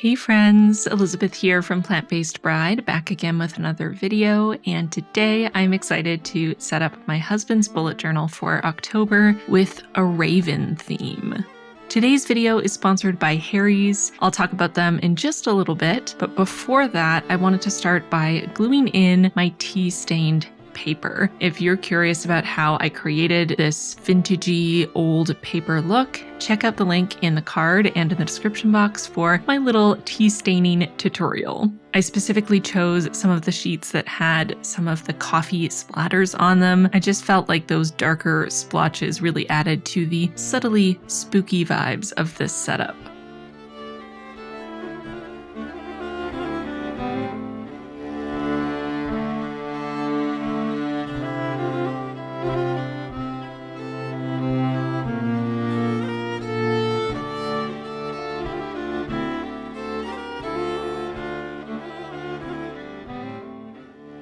Hey friends, Elizabeth here from Plant-Based Bride, back again with another video, and today I'm excited to set up my husband's bullet journal for October with a raven theme. Today's video is sponsored by Harry's. I'll talk about them in just a little bit, but before that, I wanted to start by gluing in my tea-stained paper. If you're curious about how I created this vintagey old paper look, check out the link in the card and in the description box for my little tea staining tutorial. I specifically chose some of the sheets that had some of the coffee splatters on them. I just felt like those darker splotches really added to the subtly spooky vibes of this setup.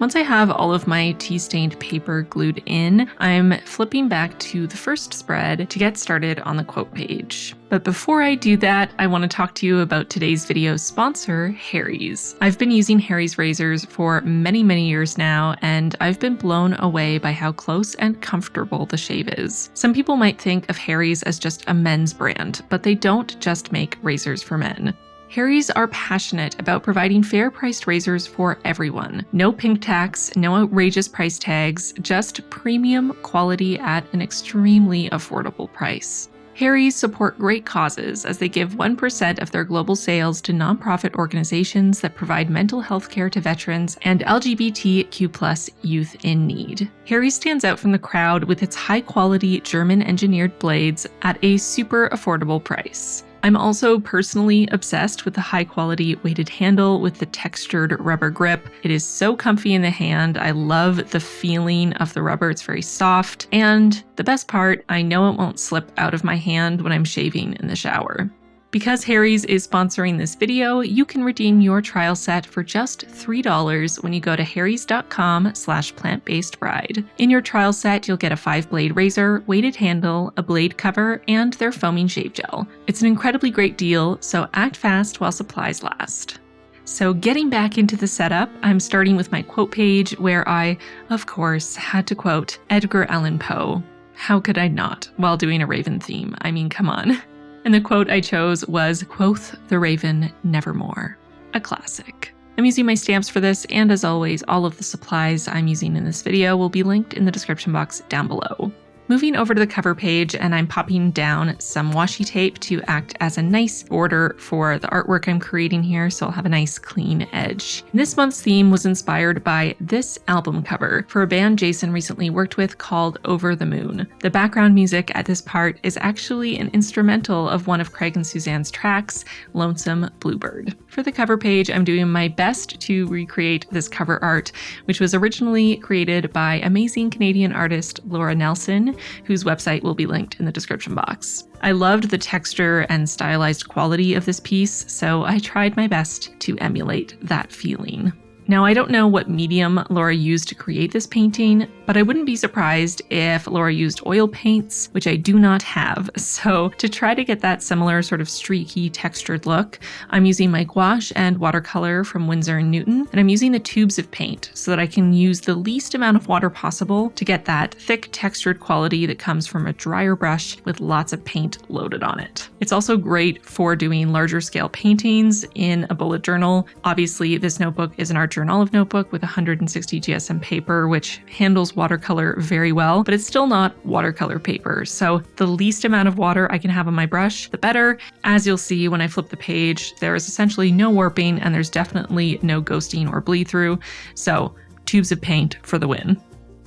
Once I have all of my tea-stained paper glued in, I'm flipping back to the first spread to get started on the quote page. But before I do that, I want to talk to you about today's video sponsor, Harry's. I've been using Harry's razors for many years now, and I've been blown away by how close and comfortable the shave is. Some people might think of Harry's as just a men's brand, but they don't just make razors for men. Harry's are passionate about providing fair-priced razors for everyone. No pink tax, no outrageous price tags, just premium quality at an extremely affordable price. Harry's support great causes as they give 1% of their global sales to nonprofit organizations that provide mental health care to veterans and LGBTQ+ youth in need. Harry's stands out from the crowd with its high-quality German-engineered blades at a super affordable price. I'm also personally obsessed with the high-quality weighted handle with the textured rubber grip. It is so comfy in the hand. I love the feeling of the rubber. It's very soft. And the best part, I know it won't slip out of my hand when I'm shaving in the shower. Because Harry's is sponsoring this video, you can redeem your trial set for just $3 when you go to harrys.com/plantbasedbride. In your trial set, you'll get a 5-blade razor, weighted handle, a blade cover, and their foaming shave gel. It's an incredibly great deal, so act fast while supplies last. So getting back into the setup, I'm starting with my quote page where I, of course, had to quote Edgar Allan Poe. How could I not, while doing a raven theme? I mean, come on. And the quote I chose was, "Quoth the raven nevermore," a classic. I'm using my stamps for this, and as always, all of the supplies I'm using in this video will be linked in the description box down below. Moving over to the cover page, and I'm popping down some washi tape to act as a nice border for the artwork I'm creating here, so I'll have a nice clean edge. This month's theme was inspired by this album cover for a band Jason recently worked with called Over the Moon. The background music at this part is actually an instrumental of one of Craig and Suzanne's tracks, Lonesome, Bluebird. For the cover page, I'm doing my best to recreate this cover art, which was originally created by amazing Canadian artist Laura Nelson, whose website will be linked in the description box. I loved the texture and stylized quality of this piece, so I tried my best to emulate that feeling. Now, I don't know what medium Laura used to create this painting, but I wouldn't be surprised if Laura used oil paints, which I do not have. So to try to get that similar sort of streaky textured look, I'm using my gouache and watercolor from Winsor & Newton, and I'm using the tubes of paint so that I can use the least amount of water possible to get that thick textured quality that comes from a drier brush with lots of paint loaded on it. It's also great for doing larger scale paintings in a bullet journal. Obviously, this notebook is an art journal olive notebook with 160 GSM paper, which handles watercolor very well, but it's still not watercolor paper. So the least amount of water I can have on my brush, the better. As you'll see when I flip the page, there is essentially no warping and there's definitely no ghosting or bleed through. So tubes of paint for the win.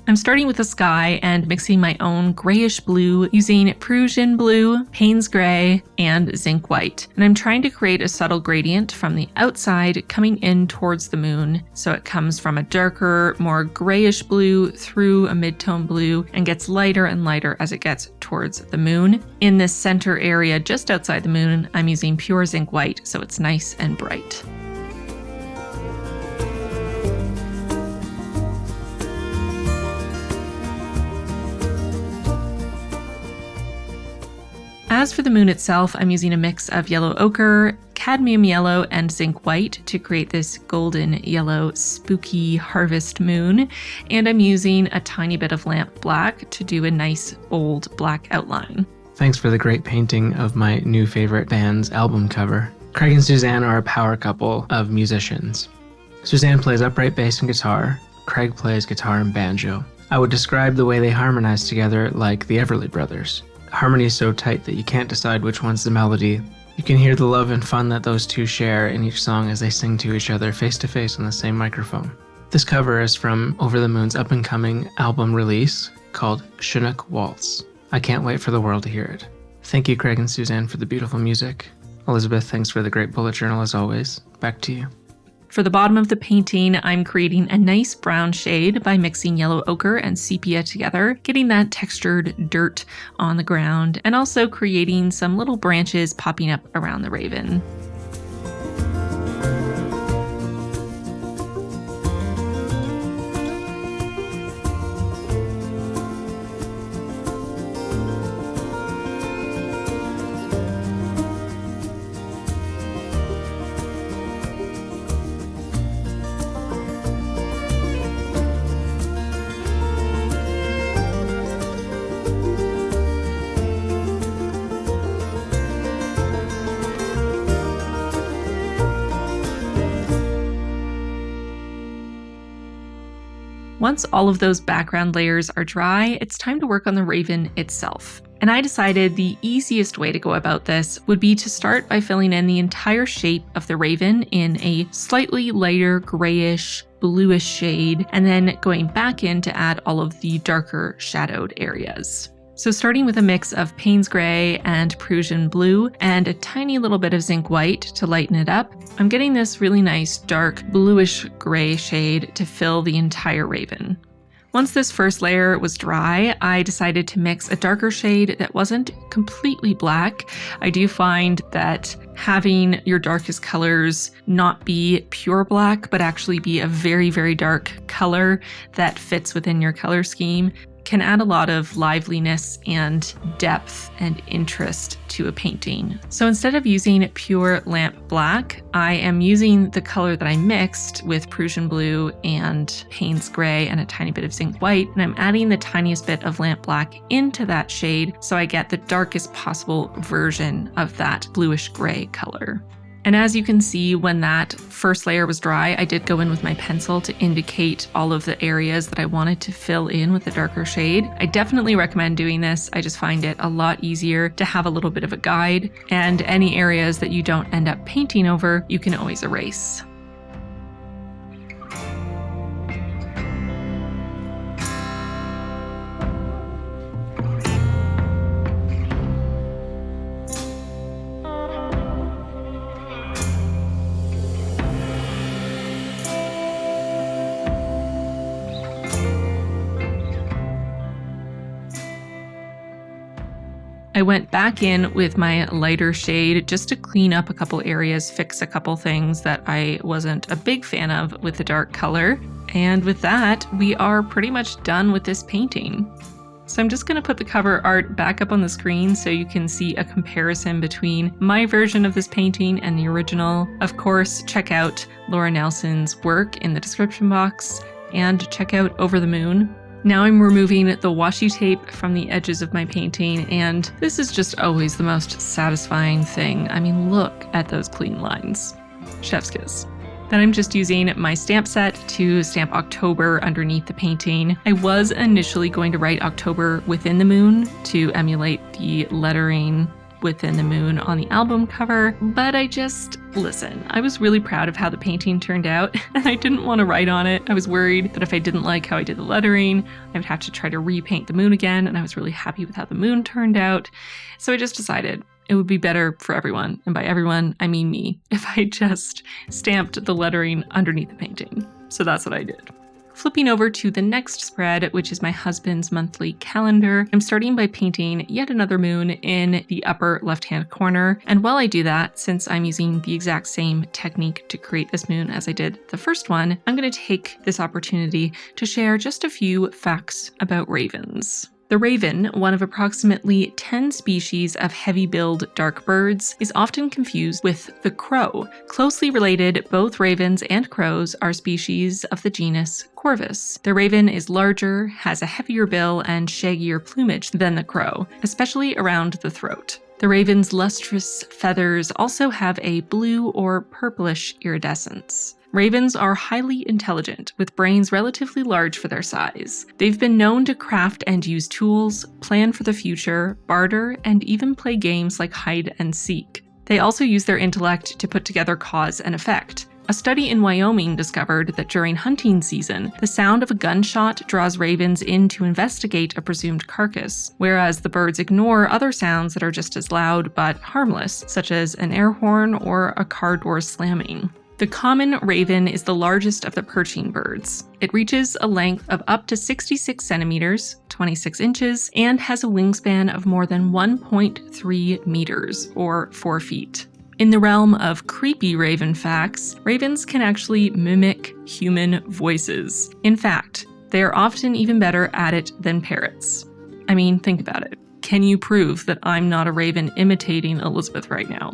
I'm starting with the sky and mixing my own grayish blue using Prussian blue, Payne's gray, and zinc white. And I'm trying to create a subtle gradient from the outside coming in towards the moon. So it comes from a darker, more grayish blue through a mid-tone blue and gets lighter and lighter as it gets towards the moon. In this center area just outside the moon, I'm using pure zinc white so it's nice and bright. As for the moon itself, I'm using a mix of yellow ochre, cadmium yellow, and zinc white to create this golden yellow spooky harvest moon. And I'm using a tiny bit of lamp black to do a nice bold black outline. Thanks for the great painting of my new favorite band's album cover. Craig and Suzanne are a power couple of musicians. Suzanne plays upright bass and guitar. Craig plays guitar and banjo. I would describe the way they harmonize together like the Everly Brothers. Harmony is so tight that you can't decide which one's the melody. You can hear the love and fun that those two share in each song as they sing to each other face to face on the same microphone. This cover is from Over the Moon's up-and-coming album release called Chinook Waltz. I can't wait for the world to hear it. Thank you, Craig and Suzanne, for the beautiful music. Elizabeth, thanks for the great bullet journal as always. Back to you. For the bottom of the painting, I'm creating a nice brown shade by mixing yellow ochre and sepia together, getting that textured dirt on the ground, and also creating some little branches popping up around the raven. Once all of those background layers are dry, it's time to work on the raven itself. And I decided the easiest way to go about this would be to start by filling in the entire shape of the raven in a slightly lighter grayish, bluish shade, and then going back in to add all of the darker shadowed areas. So starting with a mix of Payne's Gray and Prussian Blue and a tiny little bit of zinc white to lighten it up, I'm getting this really nice dark bluish gray shade to fill the entire raven. Once this first layer was dry, I decided to mix a darker shade that wasn't completely black. I do find that having your darkest colors not be pure black, but actually be a very, very dark color that fits within your color scheme can add a lot of liveliness and depth and interest to a painting. So instead of using pure lamp black, I am using the color that I mixed with Prussian Blue and Payne's Gray and a tiny bit of zinc white, and I'm adding the tiniest bit of lamp black into that shade so I get the darkest possible version of that bluish gray color. And as you can see, when that first layer was dry, I did go in with my pencil to indicate all of the areas that I wanted to fill in with a darker shade. I definitely recommend doing this. I just find it a lot easier to have a little bit of a guide, and any areas that you don't end up painting over, you can always erase. I went back in with my lighter shade just to clean up a couple areas, fix a couple things that I wasn't a big fan of with the dark color. And with that, we are pretty much done with this painting. So I'm just going to put the cover art back up on the screen so you can see a comparison between my version of this painting and the original. Of course, check out Laura Nelson's work in the description box and check out Over the Moon. Now I'm removing the washi tape from the edges of my painting, and this is just always the most satisfying thing. I mean, look at those clean lines. Chef's kiss. Then I'm just using my stamp set to stamp October underneath the painting. I was initially going to write October within the moon to emulate the lettering within the moon on the album cover, but I was really proud of how the painting turned out, and I didn't want to write on it. I was worried that if I didn't like how I did the lettering, I would have to try to repaint the moon again, and I was really happy with how the moon turned out. So I just decided it would be better for everyone, and by everyone, I mean me, if I just stamped the lettering underneath the painting. So that's what I did. Flipping over to the next spread, which is my husband's monthly calendar, I'm starting by painting yet another moon in the upper left-hand corner. And while I do that, since I'm using the exact same technique to create this moon as I did the first one, I'm going to take this opportunity to share just a few facts about ravens. The raven, one of approximately 10 species of heavy-billed dark birds, is often confused with the crow. Closely related, both ravens and crows are species of the genus Corvus. The raven is larger, has a heavier bill, and shaggier plumage than the crow, especially around the throat. The raven's lustrous feathers also have a blue or purplish iridescence. Ravens are highly intelligent, with brains relatively large for their size. They've been known to craft and use tools, plan for the future, barter, and even play games like hide and seek. They also use their intellect to put together cause and effect. A study in Wyoming discovered that during hunting season, the sound of a gunshot draws ravens in to investigate a presumed carcass, whereas the birds ignore other sounds that are just as loud but harmless, such as an air horn or a car door slamming. The common raven is the largest of the perching birds. It reaches a length of up to 66 centimeters, 26 inches, and has a wingspan of more than 1.3 meters, or 4 feet. In the realm of creepy raven facts, ravens can actually mimic human voices. In fact, they are often even better at it than parrots. I mean, think about it. Can you prove that I'm not a raven imitating Elizabeth right now?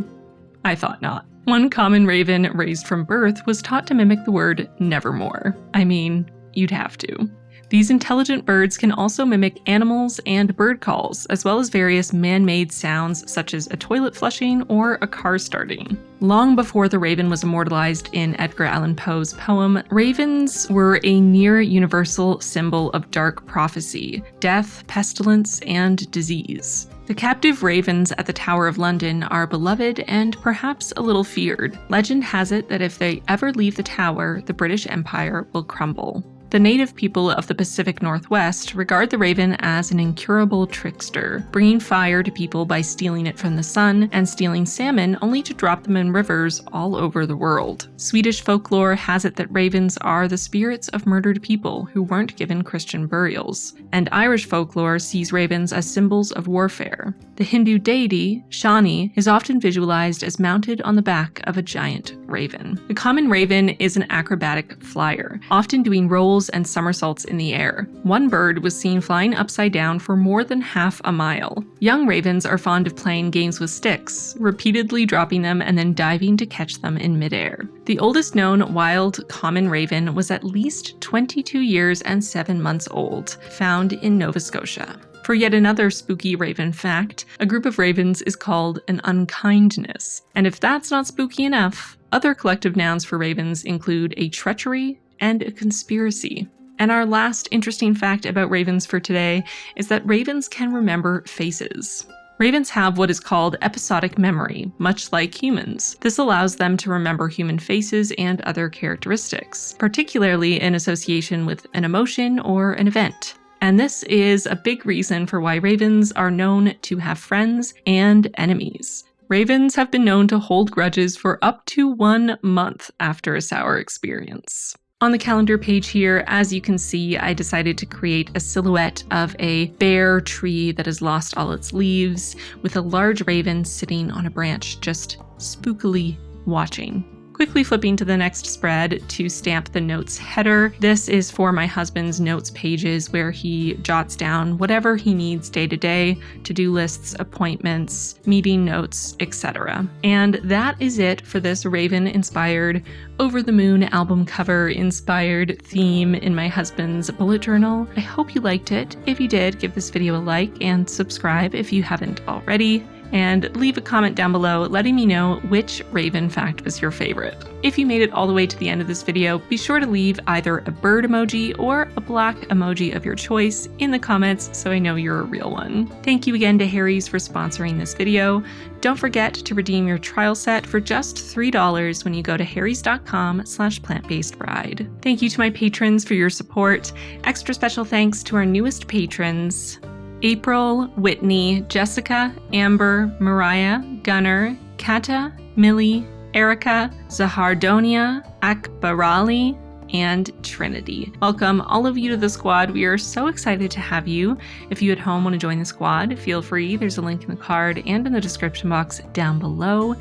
I thought not. One common raven raised from birth was taught to mimic the word nevermore. I mean, you'd have to. These intelligent birds can also mimic animals and bird calls, as well as various man-made sounds such as a toilet flushing or a car starting. Long before the raven was immortalized in Edgar Allan Poe's poem, ravens were a near-universal symbol of dark prophecy, death, pestilence, and disease. The captive ravens at the Tower of London are beloved and perhaps a little feared. Legend has it that if they ever leave the tower, the British Empire will crumble. The native people of the Pacific Northwest regard the raven as an incurable trickster, bringing fire to people by stealing it from the sun and stealing salmon only to drop them in rivers all over the world. Swedish folklore has it that ravens are the spirits of murdered people who weren't given Christian burials, and Irish folklore sees ravens as symbols of warfare. The Hindu deity, Shani, is often visualized as mounted on the back of a giant raven. The common raven is an acrobatic flyer, often doing rolls and somersaults in the air. One bird was seen flying upside down for more than half a mile. Young ravens are fond of playing games with sticks, repeatedly dropping them and then diving to catch them in midair. The oldest known wild common raven was at least 22 years and 7 months old, found in Nova Scotia. For yet another spooky raven fact, a group of ravens is called an unkindness. And if that's not spooky enough, other collective nouns for ravens include a treachery and a conspiracy. And our last interesting fact about ravens for today is that ravens can remember faces. Ravens have what is called episodic memory, much like humans. This allows them to remember human faces and other characteristics, particularly in association with an emotion or an event. And this is a big reason for why ravens are known to have friends and enemies. Ravens have been known to hold grudges for up to 1 month after a sour experience. On the calendar page here, as you can see, I decided to create a silhouette of a bare tree that has lost all its leaves, with a large raven sitting on a branch just spookily watching. Quickly flipping to the next spread to stamp the notes header. This is for my husband's notes pages where he jots down whatever he needs day to day, to-do lists, appointments, meeting notes, etc. And that is it for this Raven-inspired, over-the-moon album cover-inspired theme in my husband's bullet journal. I hope you liked it. If you did, give this video a like and subscribe if you haven't already. And leave a comment down below letting me know which Raven fact was your favorite. If you made it all the way to the end of this video, be sure to leave either a bird emoji or a black emoji of your choice in the comments so I know you're a real one. Thank you again to Harry's for sponsoring this video. Don't forget to redeem your trial set for just $3 when you go to harrys.com/plantbasedbride. Thank you to my patrons for your support. Extra special thanks to our newest patrons: April, Whitney, Jessica, Amber, Mariah, Gunnar, Kata, Millie, Erica, Zahardonia, Akbarali, and Trinity. Welcome all of you to the squad. We are so excited to have you. If you at home want to join the squad, feel free. There's a link in the card and in the description box down below.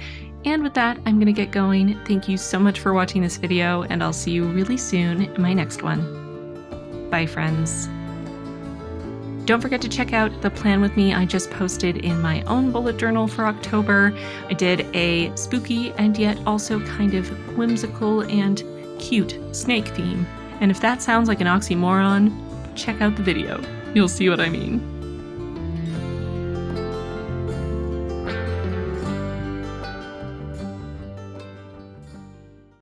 And with that, I'm going to get going. Thank you so much for watching this video, and I'll see you really soon in my next one. Bye, friends. Don't forget to check out the plan with me I just posted in my own bullet journal for October. I did a spooky and yet also kind of whimsical and cute snake theme. And if that sounds like an oxymoron, check out the video. You'll see what I mean.